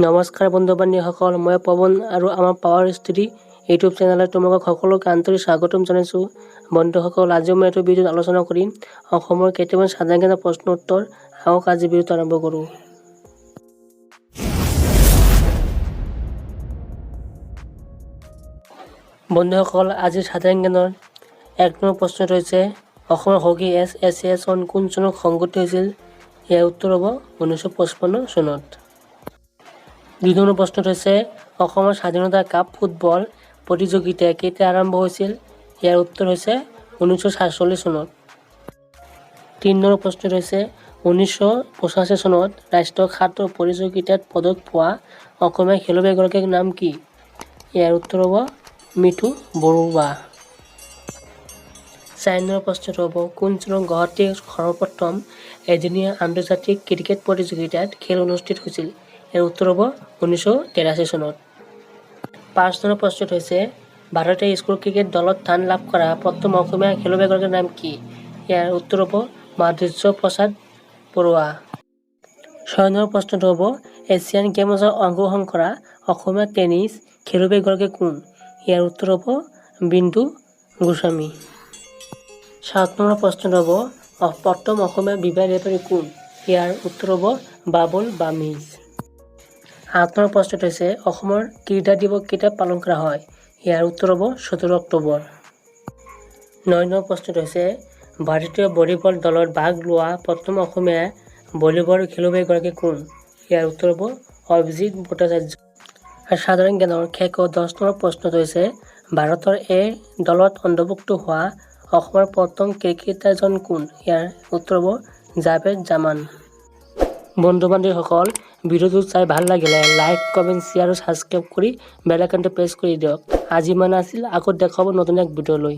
নমস্কাৰ বন্ধু-বান্ধৱীসকল, মই পৱন আৰু আমাৰ পাৱাৰ ষ্টডি ইউটিউব চেনেলত তোমালোকক সকলোকে আন্তৰিক স্বাগতম জনাইছোঁ। বন্ধুসকল, আজি মই এইটো ভিডিঅ'ত আলোচনা কৰিম অসমৰ কেইটামান সাধাৰণ জ্ঞানৰ প্ৰশ্ন উত্তৰ। আহক আজি ভিডিঅ'টো আৰম্ভ কৰোঁ। বন্ধুসকল, আজিৰ সাধাৰণ জ্ঞানৰ ১ নম্বৰ প্ৰশ্নটো হৈছে অসমৰ হকী এছ'চিয়েশ্যন কোন চনত সংগঠিত হৈছিল? ইয়াৰ উত্তৰ হ'ব 1955 চনত। ২ নম্বৰ প্ৰশ্নটো হৈছে অসমৰ স্বাধীনতা কাপ ফুটবল প্ৰতিযোগিতা কেতিয়া আৰম্ভ হৈছিল? ইয়াৰ উত্তৰ হৈছে 1947 চনত। ৩ নম্বৰ প্ৰশ্নটো হৈছে 1985 চনত ৰাষ্ট্ৰীয় সাঁতোৰ প্ৰতিযোগিতাত পদক পোৱা অসমীয়া খেলুৱৈগৰাকীৰ নাম কি? ইয়াৰ উত্তৰ হ'ব মিঠু বৰুৱা। ৪ নম্বৰ প্ৰশ্নটো হ'ব কোন চনত গুৱাহাটীৰ সৰ্বপ্ৰথম এদিনীয়া আন্তৰ্জাতিক ক্ৰিকেট প্ৰতিযোগিতাত খেল অনুষ্ঠিত হৈছিল? ইয়াৰ উত্তৰ হ'ব 1983 চনত। ৫ নম্বৰ প্ৰশ্নটো হৈছে ভাৰতীয় স্কুল ক্ৰিকেট দলত স্থান লাভ কৰা প্ৰথম অসমীয়া খেলুৱৈগৰাকীৰ নাম কি? ইয়াৰ উত্তৰ হ'ব মাধুৰ্য প্ৰসাদ বৰুৱা। ৬ নম্বৰ প্ৰশ্নটো হ'ব এছিয়ান গেমছত অংশগ্ৰহণ কৰা অসমীয়া টেনিছ খেলুৱৈগৰাকী কোন? ইয়াৰ উত্তৰ হ'ব বিন্দু গোস্বামী। ৭ নম্বৰ প্ৰশ্নটো হ'ব প্ৰথম অসমীয়া বিবাহ ৰেফাৰী কোন? ইয়াৰ উত্তৰ হ'ব বাবুল বামিজ। ৮ নম্বৰ প্ৰশ্নটো হৈছে অসমৰ ক্ৰীড়া দিৱস কেতিয়া পালন কৰা হয়? ইয়াৰ উত্তৰ হ'ব ১৭ অক্টোবৰ। ৯ নম্বৰ প্ৰশ্নটো হৈছে ভাৰতীয় ভলীবল দলত ভাগ লোৱা প্ৰথম অসমীয়া ভলীবল খেলুৱৈগৰাকী কোন? ইয়াৰ উত্তৰ হ'ব অভিজিত ভট্টাচাৰ্য। আৰু সাধাৰণ জ্ঞানৰ শেষত ১০ নম্বৰ প্ৰশ্নটো হৈছে ভাৰতৰ এ দলত অন্তৰ্ভুক্ত হোৱা অসমৰ প্ৰথম ক্ৰিকেটাৰজন কোন? ইয়াৰ উত্তৰ হ'ব জাভেদ জামান। বন্ধু-বান্ধৱীসকল, ভিডিঅ'টো চাই ভাল লাগিলে লাইক, কমেণ্ট, শ্বেয়াৰ আৰু ছাবস্ক্ৰাইব কৰি বেল আইকনটো প্ৰেছ কৰি দিয়ক। আজি ইমান আছিল, আকৌ দেখাব নতুন এক ভিডিঅ' লৈ।